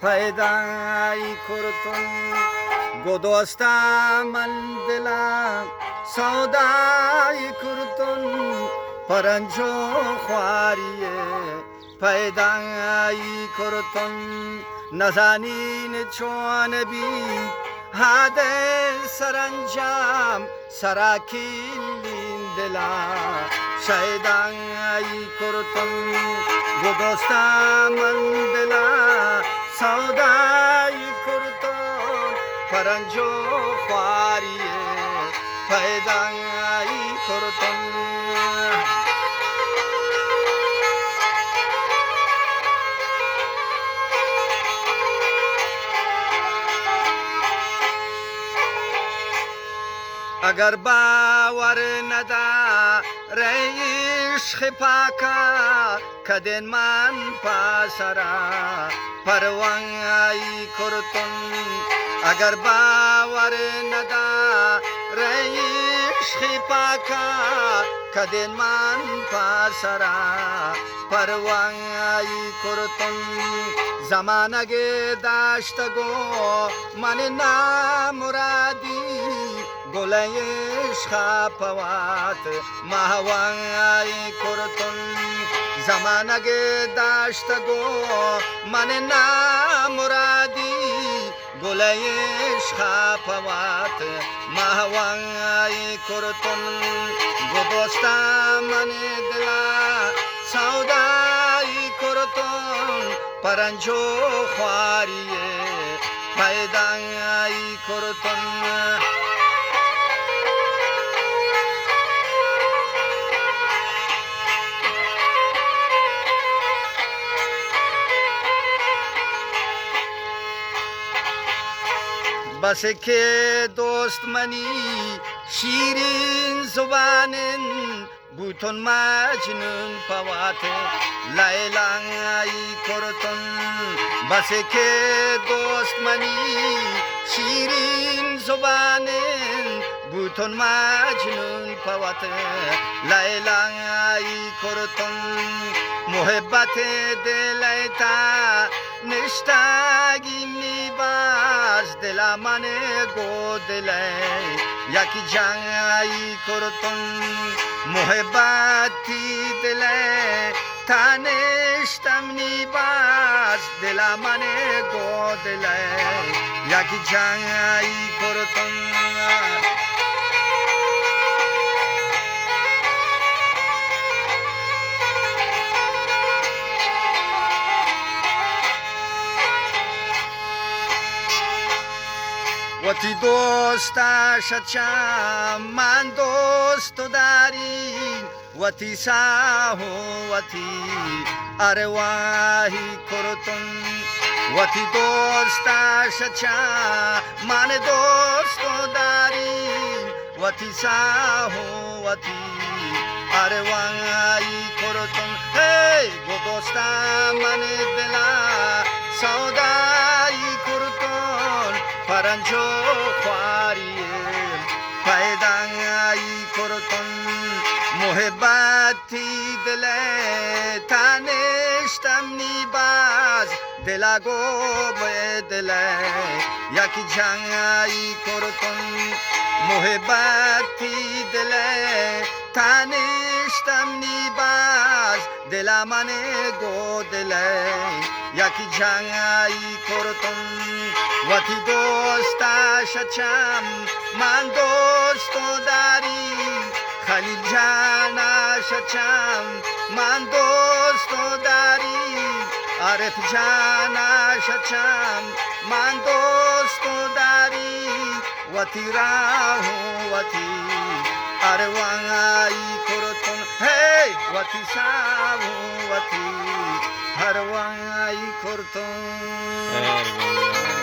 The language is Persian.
پیدای کردن گداستم من دلم سودای کردن پرنج و خواریه پیدای کردن نزنین چون بی حد سرانجام سراکیلین دلم شیدای کردن گداستم من دلم سودای کردن پرنج و خواریه پیدای کردن اگر باور نداره عشق پاکا کدین من پاسرا پروای کردن اگر باور نداره عشق پاکا کدین من پاسرا پروای کردن زمانه داشت گو من نامرادی گلایش خاپوات ماهوای کردن زمانه داشت گو من نامرادی گلایش خاپوات ماهوای کردن گداستم من دلا سودای کردن پرنج و خواریه پیدای کردن بس که دوست منی شیرین زبانن بوتون مجنون پوات لیلای کردن بس که دوست منی شیرین زبانن بوتون مجنون پوات لیلای کردن محبت دلیتا نشتاگی میباز دل من گو دلی یکی جنگی کردن محبتی دلی تا نشتم نیباز دل من گو دلی یکی جنگی کردن وتی دوستش چم من دوست داری وتی ساهو وتی ارواحی کردن وتی دوستش چم من دوست داری وتی ساهو وتی ارواحی کردن هی گداستم من دلا سودای کردن پرنج و خواریه پیدای کردن محبتی دل تا نشتم نیباز دلا گو به دل یکی جنگی کردن محبتی دل تا نشتم نیباز دل من گو دل یکی جنگی کردن وتی دوستش چم من دوست داری خلیل جانش چم من دوست داری عارف جانش چم من دوست داری وتی راهو وتی اروانگی کردن هی وتی ساو وتی اروانگی کردن